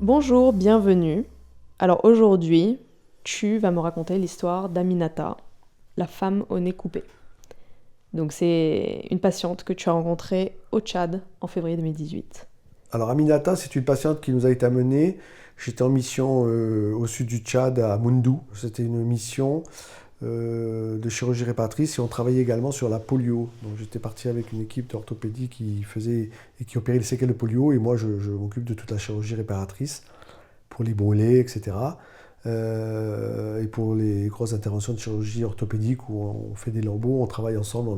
Bonjour, bienvenue. Alors aujourd'hui, tu vas me raconter l'histoire d'Aminata, la femme au nez coupé. Donc c'est une patiente que tu as rencontrée au Tchad en février 2018. Alors Aminata, c'est une patiente qui nous a été amenée. J'étais en mission au sud du Tchad, à Moundou. C'était une mission de chirurgie réparatrice et on travaillait également sur la polio. Donc j'étais parti avec une équipe d'orthopédie qui faisait et qui opérait les séquelles de polio et moi je m'occupe de toute la chirurgie réparatrice pour les brûlés, etc. Et pour les grosses interventions de chirurgie orthopédique où on fait des lambeaux, on travaille ensemble,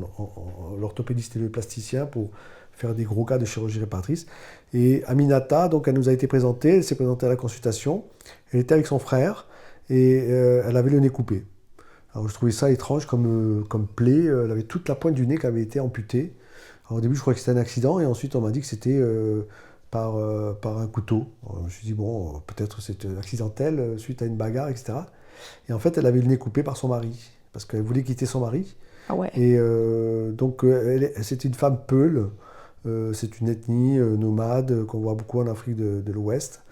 l'orthopédiste et le plasticien pour faire des gros cas de chirurgie réparatrice. Et Aminata, donc elle nous a été présentée, elle s'est présentée à la consultation, elle était avec son frère et elle avait le nez coupé. Alors je trouvais ça étrange comme plaie, elle avait toute la pointe du nez qui avait été amputée. Alors, au début je croyais que c'était un accident et ensuite on m'a dit que c'était par un couteau. Alors, je me suis dit bon, peut-être c'est accidentel suite à une bagarre, etc. Et en fait elle avait le nez coupé par son mari, parce qu'elle voulait quitter son mari. Ah ouais. Et donc c'était une femme Peul, c'est une ethnie nomade qu'on voit beaucoup en Afrique de l'Ouest.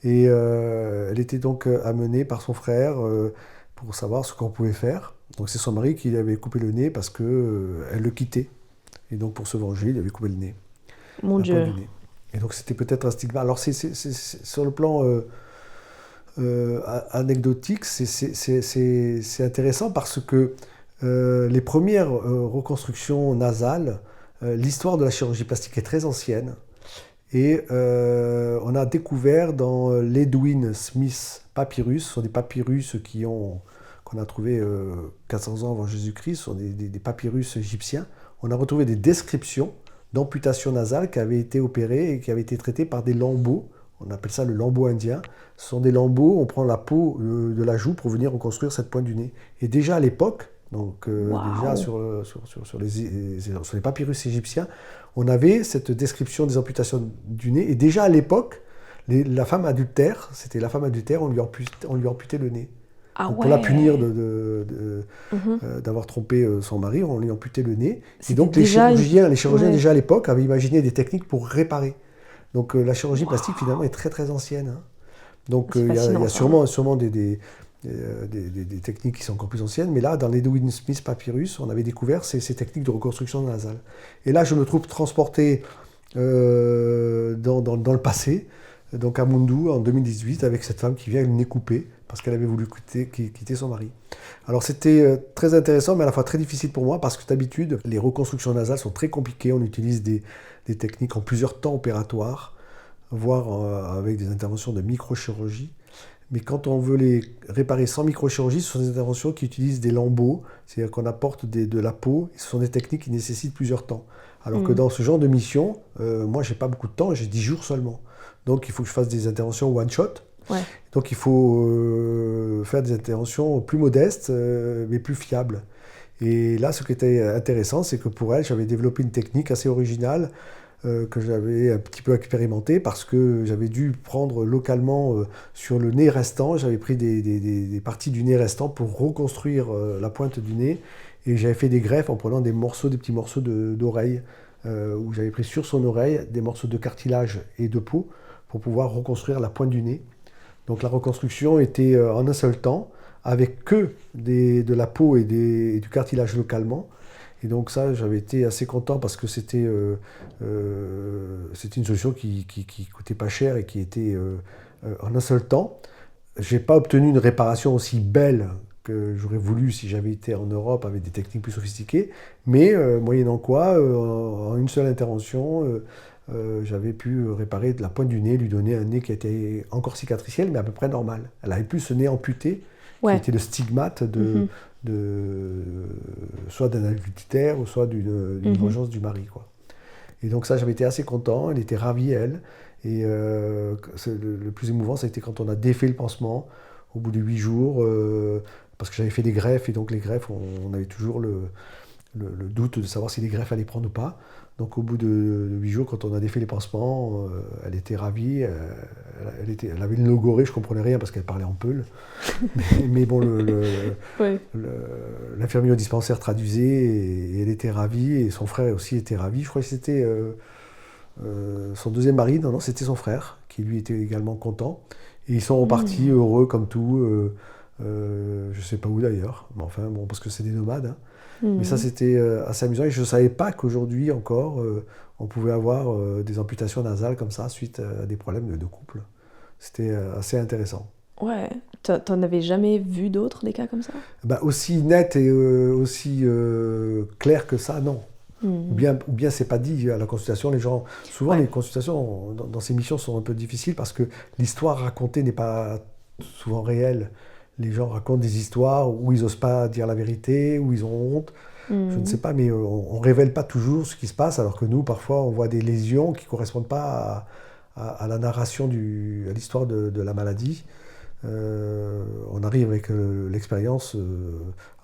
Et elle était donc amenée par son frère pour savoir ce qu'on pouvait faire. Donc c'est son mari qui lui avait coupé le nez parce que elle le quittait. Et donc pour se venger, il lui avait coupé le nez, Mon la pointe Dieu. du nez. Et donc c'était peut-être un stigma. Alors sur le plan anecdotique, c'est intéressant parce que les premières reconstructions nasales, l'histoire de la chirurgie plastique est très ancienne. Et on a découvert dans l'Edwin Smith papyrus, ce sont des papyrus qu'on a trouvés 400 ans avant Jésus-Christ, ce sont des papyrus égyptiens. On a retrouvé des descriptions d'amputations nasales qui avaient été opérées et qui avaient été traitées par des lambeaux. On appelle ça le lambeau indien. Ce sont des lambeaux, on prend la peau de la joue pour venir reconstruire cette pointe du nez. Et déjà à l'époque, donc déjà Waouh. sur les papyrus égyptiens, on avait cette description des amputations du nez. Et déjà à l'époque, la femme adultère, c'était la femme adultère, on lui amputait le nez. Ah Donc pour la punir ouais. Mhm. d'avoir trompé son mari, on lui amputait le nez. Et C'était donc déjà une... les chirurgiens Ouais. déjà à l'époque avaient imaginé des techniques pour réparer. Donc la chirurgie plastique finalement est Waouh. très très ancienne, hein. Donc C'est il y fascinant a ça, hein. sûrement des techniques qui sont encore plus anciennes, mais là, dans l'Edwin Smith Papyrus, on avait découvert ces techniques de reconstruction nasale. Et là, je me trouve transporté dans le passé, donc à Moundou en 2018, avec cette femme qui vient le nez coupé, parce qu'elle avait voulu quitter son mari. Alors c'était très intéressant, mais à la fois très difficile pour moi, parce que d'habitude, les reconstructions nasales sont très compliquées, on utilise des techniques en plusieurs temps opératoires, voire avec des interventions de microchirurgie. Mais quand on veut les réparer sans microchirurgie, ce sont des interventions qui utilisent des lambeaux, c'est-à-dire qu'on apporte de la peau, et ce sont des techniques qui nécessitent plusieurs temps. Alors que Mhm. dans ce genre de mission, moi j'ai pas beaucoup de temps, j'ai 10 jours seulement. Donc il faut que je fasse des interventions one shot. Ouais. Donc il faut faire des interventions plus modestes, mais plus fiables. Et là, ce qui était intéressant, c'est que pour elle, j'avais développé une technique assez originale que j'avais un petit peu expérimenté parce que j'avais dû prendre localement sur le nez restant, j'avais pris des parties du nez restant pour reconstruire la pointe du nez et j'avais fait des greffes en prenant des petits morceaux d'oreille où j'avais pris sur son oreille des morceaux de cartilage et de peau pour pouvoir reconstruire la pointe du nez. Donc la reconstruction était en un seul temps avec que de la peau et du cartilage localement. Et donc ça, j'avais été assez content parce que c'était une solution qui coûtait pas cher et qui était en un seul temps. J'ai pas obtenu une réparation aussi belle que j'aurais voulu si j'avais été en Europe avec des techniques plus sophistiquées, mais moyennant quoi, en une seule intervention, j'avais pu réparer de la pointe du nez, lui donner un nez qui était encore cicatriciel, mais à peu près normal. Elle avait plus ce nez amputé, qui Ouais. était le stigmate Mhm. de soit d'un adultère ou soit d'une Mhm. vengeance du mari, quoi. Et donc ça, j'avais été assez content, elle était ravie, elle. Et le plus émouvant, ça a été quand on a défait le pansement, au bout de 8 jours, parce que j'avais fait des greffes, et donc les greffes, on avait toujours le doute de savoir si les greffes allaient prendre ou pas. Donc au bout de 8 jours, quand on a défait les pansements, elle était ravie, elle avait une logorée, je comprenais rien parce qu'elle parlait en peul. Mais bon, Ouais. l'infirmier au dispensaire traduisait et elle était ravie, et son frère aussi était ravi. Je crois que c'était son deuxième mari, non, non, c'était son frère qui lui était également content. Et ils sont repartis heureux comme tout, je ne sais pas où d'ailleurs, mais enfin bon, parce que c'est des nomades. Hein. Mais ça c'était assez amusant et je ne savais pas qu'aujourd'hui encore on pouvait avoir des amputations nasales comme ça suite à des problèmes de couple. C'était assez intéressant. Ouais. T'en avais jamais vu d'autres, des cas comme ça? Bah, aussi net et aussi clair que ça, non. Ou bien c'est pas dit à la consultation. Les gens, souvent les consultations dans ces missions sont un peu difficiles parce que l'histoire racontée n'est pas souvent réelle. Les gens racontent des histoires où ils n'osent pas dire la vérité, où ils ont honte. Je ne sais pas, mais on ne révèle pas toujours ce qui se passe, alors que nous, parfois, on voit des lésions qui ne correspondent pas à la narration, à l'histoire de la maladie. On arrive avec l'expérience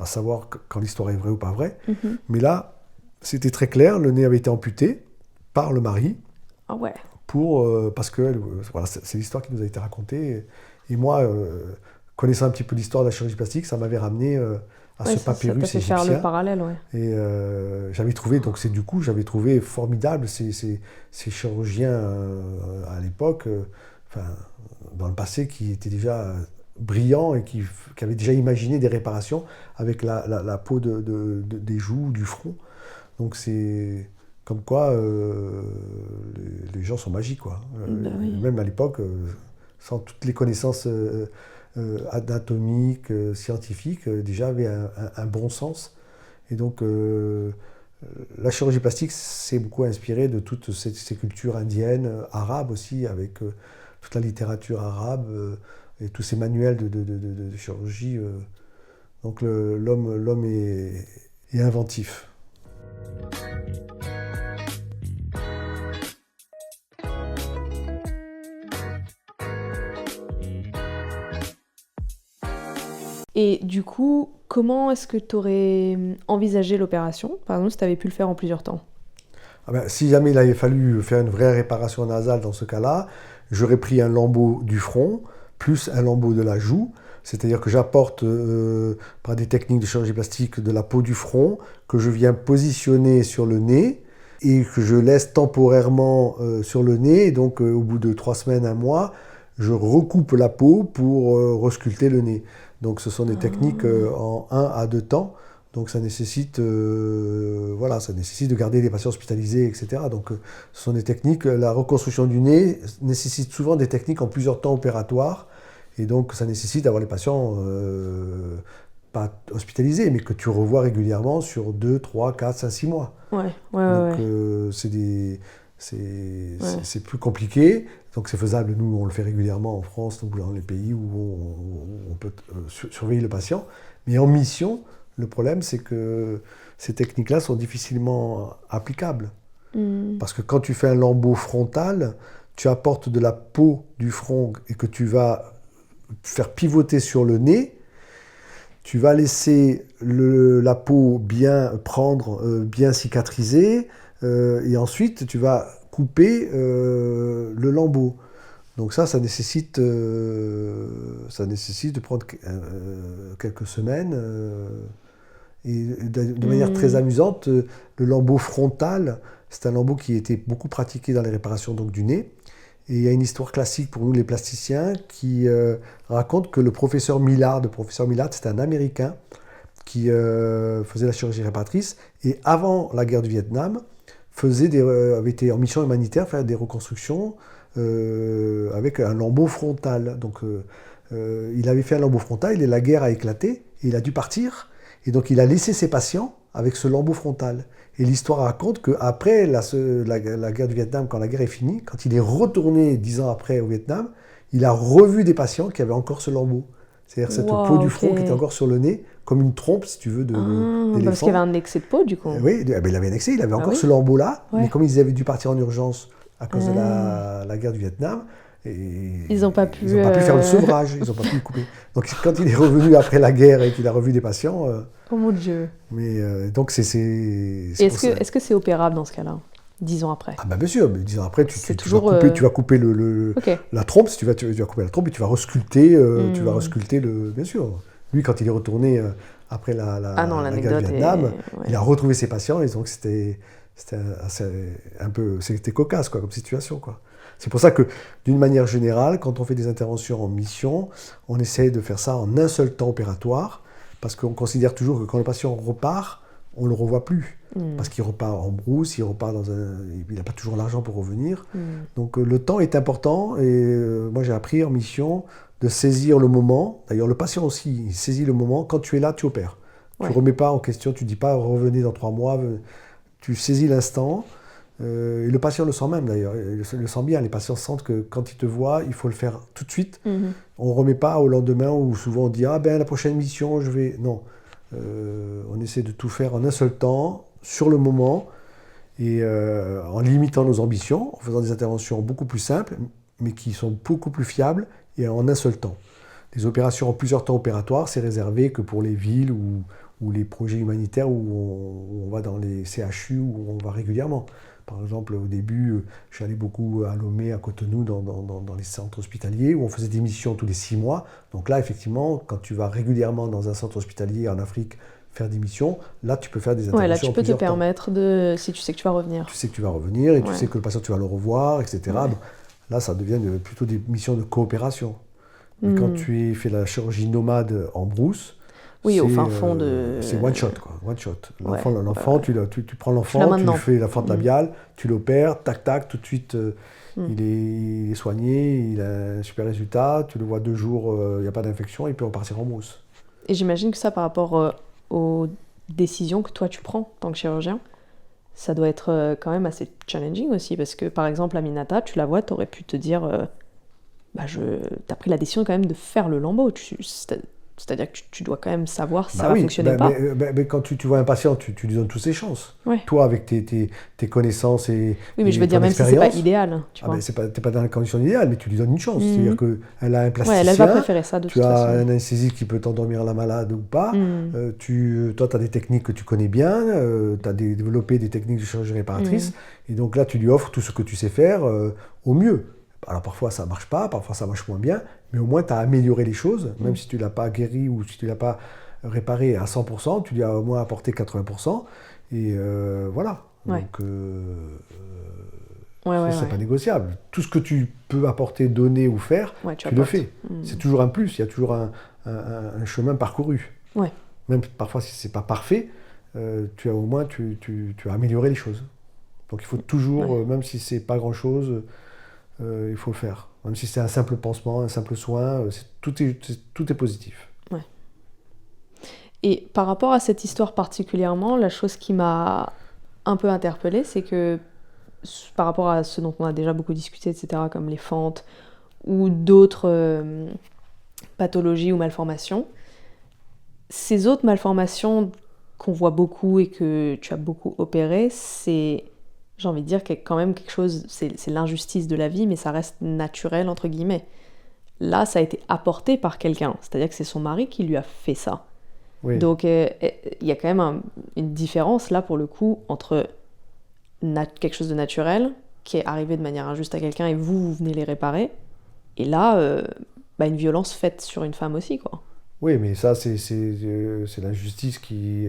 à savoir quand l'histoire est vraie ou pas vraie. Mais là, c'était très clair, le nez avait été amputé par le mari. Ah ouais. Parce que voilà, c'est l'histoire qui nous a été racontée. Et moi, connaissant un petit peu l'histoire de la chirurgie plastique, ça m'avait ramené à ce papyrus égyptien. Ça fait faire le parallèle, ouais. Et j'avais trouvé, donc c'est du coup, j'avais trouvé formidable ces chirurgiens à l'époque, dans le passé, qui étaient déjà brillants et qui avaient déjà imaginé des réparations avec la peau des joues, du front. Donc c'est comme quoi les gens sont magiques, quoi. Oui. Même à l'époque, sans toutes les connaissances anatomiques, scientifiques, déjà avait un bon sens. Et donc la chirurgie plastique s'est beaucoup inspirée de toutes ces cultures indiennes, arabes aussi, avec toute la littérature arabe et tous ces manuels de chirurgie. Donc l'homme est inventif. Et du coup, comment est-ce que tu aurais envisagé l'opération? Par exemple, si tu avais pu le faire en plusieurs temps. Ah ben, si jamais il avait fallu faire une vraie réparation nasale dans ce cas-là, j'aurais pris un lambeau du front plus un lambeau de la joue. C'est-à-dire que j'apporte par des techniques de chirurgie plastique de la peau du front que je viens positionner sur le nez et que je laisse temporairement sur le nez. Et donc au bout de 3 semaines, 1 mois, je recoupe la peau pour resculpter le nez. Donc ce sont des techniques en 1 à 2 temps. Donc ça nécessite, ça nécessite de garder les patients hospitalisés, etc. Donc ce sont des techniques, la reconstruction du nez nécessite souvent des techniques en plusieurs temps opératoires. Et donc ça nécessite d'avoir les patients pas hospitalisés, mais que tu revois régulièrement sur 2, 3, 4, 5, 6 mois. Donc c'est plus compliqué. Donc c'est faisable, nous on le fait régulièrement en France, ou dans les pays où on peut surveiller le patient. Mais en mission, le problème c'est que ces techniques-là sont difficilement applicables. Parce que quand tu fais un lambeau frontal, tu apportes de la peau du front et que tu vas faire pivoter sur le nez, tu vas laisser la peau bien prendre, bien cicatriser, et ensuite tu vas couper le lambeau. Donc ça nécessite de prendre quelques semaines. Et de manière très amusante, le lambeau frontal, c'est un lambeau qui était beaucoup pratiqué dans les réparations donc, du nez. Et il y a une histoire classique pour nous les plasticiens qui raconte que le professeur Millard c'est un Américain qui faisait la chirurgie réparatrice et avant la guerre du Vietnam avait été en mission humanitaire faire des reconstructions avec un lambeau frontal. Donc il avait fait un lambeau frontal et la guerre a éclaté et il a dû partir. Et donc il a laissé ses patients avec ce lambeau frontal. Et l'histoire raconte qu'après la guerre du Vietnam, quand la guerre est finie, quand il est retourné 10 ans après au Vietnam, il a revu des patients qui avaient encore ce lambeau. C'est-à-dire cette peau du front qui était encore sur le nez, comme une trompe, si tu veux, d'éléphant. Parce qu'il y avait un excès de peau, du coup. Oui, il avait un excès, il avait encore ce lambeau-là, mais comme ils avaient dû partir en urgence à cause de la guerre du Vietnam, ils n'ont pas pu faire le sevrage, ils n'ont pas pu le couper. Donc quand il est revenu après la guerre et qu'il a revu des patients... oh mon Dieu. Mais donc est-ce que c'est opérable dans ce cas-là, 10 ans après? Ah bah bien sûr, mais 10 ans après, tu vas couper la trompe, si tu vas couper la trompe et tu vas resculpter, bien sûr. Lui, quand il est retourné après la guerre du Vietnam, il a retrouvé ses patients et donc c'était cocasse quoi, comme situation, quoi. C'est pour ça que, d'une manière générale, quand on fait des interventions en mission, on essaie de faire ça en un seul temps opératoire, parce qu'on considère toujours que quand le patient repart, on ne le revoit plus. Parce qu'il repart en brousse, il n'a pas toujours l'argent pour revenir. Donc le temps est important, et moi j'ai appris en mission de saisir le moment. D'ailleurs, le patient aussi, il saisit le moment. Quand tu es là, tu opères. Tu ne remets pas en question, tu ne dis pas revenez dans 3 mois. Tu saisis l'instant. Et le patient le sent même d'ailleurs, il le sent bien. Les patients sentent que quand ils te voient, il faut le faire tout de suite. On ne remet pas au lendemain où souvent on dit ah ben la prochaine mission je vais. Non, on essaie de tout faire en un seul temps, sur le moment, et en limitant nos ambitions, en faisant des interventions beaucoup plus simples, mais qui sont beaucoup plus fiables et en un seul temps. Les opérations en plusieurs temps opératoires, c'est réservé que pour les villes ou les projets humanitaires où on va dans les CHU, où on va régulièrement. Par exemple, au début, je suis allé beaucoup à Lomé, à Cotonou, dans les centres hospitaliers, où on faisait des missions tous les 6 mois. Donc là, effectivement, quand tu vas régulièrement dans un centre hospitalier en Afrique faire des missions, là, tu peux faire des interventions. Ouais, là, tu peux te permettre de... Si tu sais que tu vas revenir. Tu sais que tu vas revenir, et tu sais que le patient, tu vas le revoir, etc. Ouais. Bon, là, ça devient plutôt des missions de coopération. Mais quand tu fais la chirurgie nomade en brousse, oui, au fin fond de... C'est one shot, quoi. One shot. L'enfant, tu prends l'enfant, tu lui fais la fente labiale, tu l'opères, tac, tac, tout de suite, il est soigné, il a un super résultat, tu le vois 2 jours, il n'y a pas d'infection, il peut repartir en mousse. Et j'imagine que ça, par rapport aux décisions que toi tu prends en tant que chirurgien, ça doit être quand même assez challenging aussi, parce que par exemple, Aminata, tu la vois, tu aurais pu te dire, t'as pris la décision quand même de faire le lambeau. C'est-à-dire que tu dois quand même savoir si ça va fonctionner ou pas. Mais quand tu vois un patient, tu lui donnes toutes ses chances. Ouais. Toi, avec tes connaissances et oui, mais je veux dire, même si c'est pas idéal. Tu vois. T'es pas dans la condition idéale, mais tu lui donnes une chance. C'est-à-dire qu'elle a un plasticien, elle va préférer ça de toute façon. Tu as un anesthésiste qui peut t'endormir la malade ou pas. Toi, tu as des techniques que tu connais bien, tu as développé des techniques de chirurgie réparatrice. Et donc là, tu lui offres tout ce que tu sais faire au mieux. Alors parfois ça marche pas, parfois ça marche moins bien, mais au moins tu as amélioré les choses, même si tu l'as pas guéri ou si tu l'as pas réparé à 100%, tu lui as au moins apporté 80%, et voilà. Ouais. Donc c'est pas négociable. Tout ce que tu peux apporter, donner ou faire, tu le fais. C'est toujours un plus, il y a toujours un chemin parcouru. Ouais. Même parfois si c'est pas parfait, tu as au moins tu as amélioré les choses. Donc il faut toujours, même si c'est pas grand-chose, il faut le faire. Même si c'est un simple pansement, un simple soin, tout est positif. Ouais. Et par rapport à cette histoire particulièrement, la chose qui m'a un peu interpellée, c'est que par rapport à ce dont on a déjà beaucoup discuté, etc., comme les fentes ou d'autres pathologies ou malformations, ces autres malformations qu'on voit beaucoup et que tu as beaucoup opérées, c'est... J'ai envie de dire qu'il y a quand même quelque chose, c'est l'injustice de la vie, mais ça reste naturel, entre guillemets. Là, ça a été apporté par quelqu'un, c'est-à-dire que c'est son mari qui lui a fait ça. Oui. Donc, il y a quand même une différence, là, pour le coup, entre quelque chose de naturel, qui est arrivé de manière injuste à quelqu'un, et vous venez les réparer, et là, une violence faite sur une femme aussi, quoi. Oui, mais ça, c'est l'injustice qui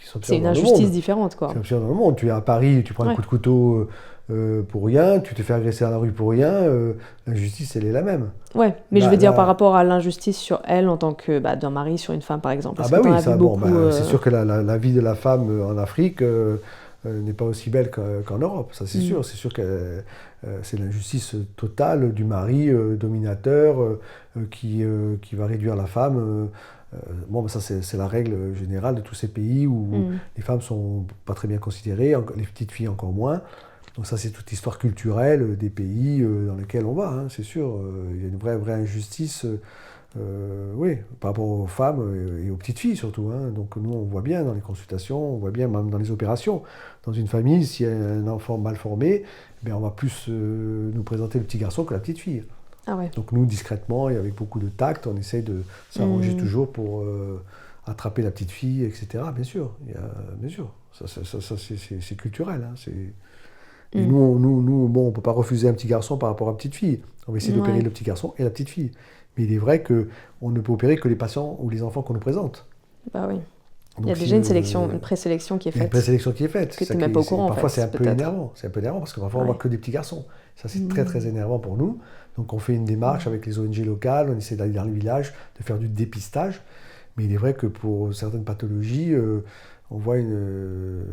s'observe c'est une dans injustice le monde. différente, quoi. C'est observé dans le monde. Tu es à Paris, tu prends un coup de couteau pour rien, tu te fais agresser à la rue pour rien, l'injustice, elle est la même. Ouais, mais je veux dire par rapport à l'injustice sur elle en tant que d'un mari sur une femme, par exemple. C'est sûr que la vie de la femme en Afrique n'est pas aussi belle qu'en Europe, ça c'est sûr. C'est sûr que c'est l'injustice totale du mari dominateur qui va réduire la femme. Ça c'est la règle générale de tous ces pays où les femmes sont pas très bien considérées, les petites filles encore moins. Donc ça c'est toute l'histoire culturelle des pays dans lesquels on va, hein, c'est sûr. Il y a une vraie injustice par rapport aux femmes et aux petites filles surtout. Hein. Donc nous on voit bien dans les consultations, on voit bien même dans les opérations. Dans une famille, s'il y a un enfant mal formé, on va plus nous présenter le petit garçon que la petite fille. Ah ouais. Donc nous, discrètement et avec beaucoup de tact, on essaye de s'arranger toujours pour attraper la petite fille, etc. Bien sûr, bien sûr. Ça c'est culturel. Hein. Et nous, on ne peut pas refuser un petit garçon par rapport à une petite fille. On va essayer d'opérer le petit garçon et la petite fille. Mais il est vrai qu'on ne peut opérer que les patients ou les enfants qu'on nous présente. Bah oui. Donc, il y a déjà une présélection qui est faite. Une présélection qui est faite. Que tu n'es même pas au courant. Parfois, c'est un peu énervant. C'est un peu énervant parce que parfois, on voit que des petits garçons. Ça, c'est très, très énervant pour nous. Donc, on fait une démarche avec les ONG locales, on essaie d'aller dans le village, de faire du dépistage. Mais il est vrai que pour certaines pathologies, on voit une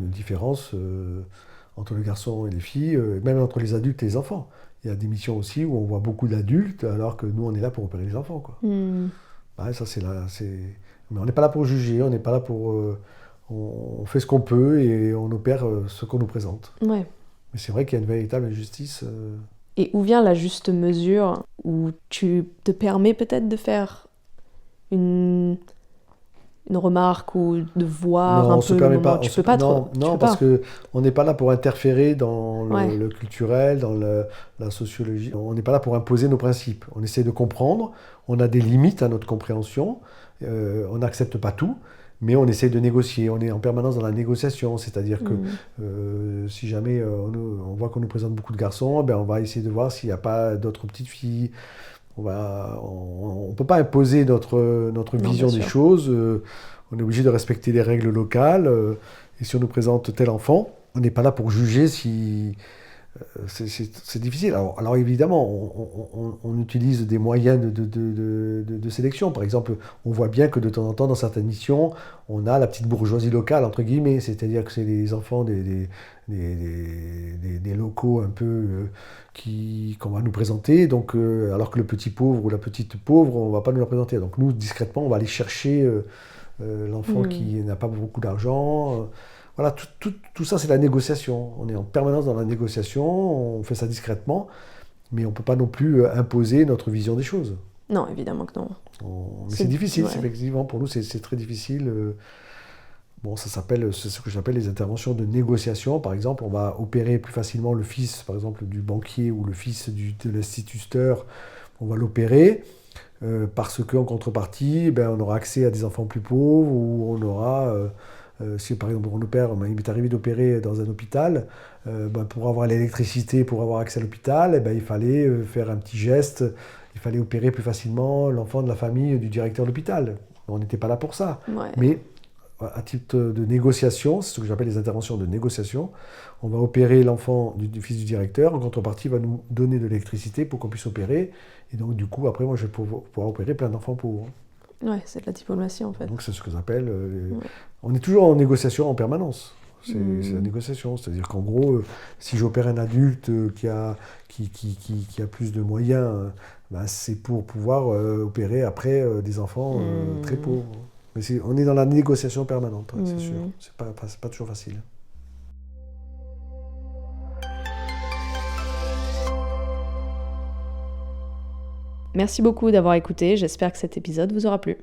différence entre les garçons et les filles, même entre les adultes et les enfants. Il y a des missions aussi où on voit beaucoup d'adultes, alors que nous, on est là pour opérer les enfants, quoi. Ouais, ça, Mais on n'est pas là pour juger, on n'est pas là pour... on fait ce qu'on peut et on opère ce qu'on nous présente. Ouais. Mais c'est vrai qu'il y a une véritable injustice. Et où vient la juste mesure où tu te permets peut-être de faire une remarque ou de voir Non, un on se peu permet le moment. pas. Tu peux pas trop. Non, parce que on n'est pas là pour interférer dans Ouais. le culturel, dans la sociologie. On n'est pas là pour imposer nos principes. On essaie de comprendre. On a des limites à notre compréhension. On n'accepte pas tout, mais on essaie de négocier. On est en permanence dans la négociation. C'est-à-dire que si jamais on voit qu'on nous présente beaucoup de garçons, ben on va essayer de voir s'il n'y a pas d'autres petites filles. On ne peut pas imposer notre vision des choses. On est obligé de respecter les règles locales. Et si on nous présente tel enfant, on n'est pas là pour juger si... c'est difficile. Alors évidemment, on utilise des moyens de sélection. Par exemple, on voit bien que de temps en temps, dans certaines missions, on a la petite bourgeoisie locale, entre guillemets. C'est-à-dire que c'est les enfants des locaux un peu qu'on va nous présenter. Donc, alors que le petit pauvre ou la petite pauvre, on ne va pas nous la présenter. Donc nous, discrètement, on va aller chercher l'enfant qui n'a pas beaucoup d'argent. Voilà, tout ça, c'est la négociation. On est en permanence dans la négociation, on fait ça discrètement, mais on ne peut pas non plus imposer notre vision des choses. Non, évidemment que non. Mais c'est difficile, ouais. Effectivement, pour nous, c'est très difficile. Bon, c'est ce que j'appelle les interventions de négociation. Par exemple, on va opérer plus facilement le fils, par exemple, du banquier ou le fils de l'instituteur. On va l'opérer parce qu'en contrepartie, on aura accès à des enfants plus pauvres ou on aura... si par exemple il m'est arrivé d'opérer dans un hôpital, pour avoir l'électricité, pour avoir accès à l'hôpital, il fallait faire un petit geste, il fallait opérer plus facilement l'enfant de la famille du directeur de l'hôpital. On n'était pas là pour ça. Ouais. Mais à titre de négociation, c'est ce que j'appelle les interventions de négociation, on va opérer l'enfant du fils du directeur, en contrepartie, il va nous donner de l'électricité pour qu'on puisse opérer. Et donc du coup, après, moi, je vais pouvoir opérer plein d'enfants pauvres. Ouais, c'est de la diplomatie en fait. Donc c'est ce que j'appelle... On est toujours en négociation en permanence. C'est la négociation. C'est-à-dire qu'en gros, si j'opère un adulte qui a plus de moyens, c'est pour pouvoir opérer après des enfants très pauvres. Mais on est dans la négociation permanente, c'est sûr. C'est pas toujours facile. Merci beaucoup d'avoir écouté. J'espère que cet épisode vous aura plu.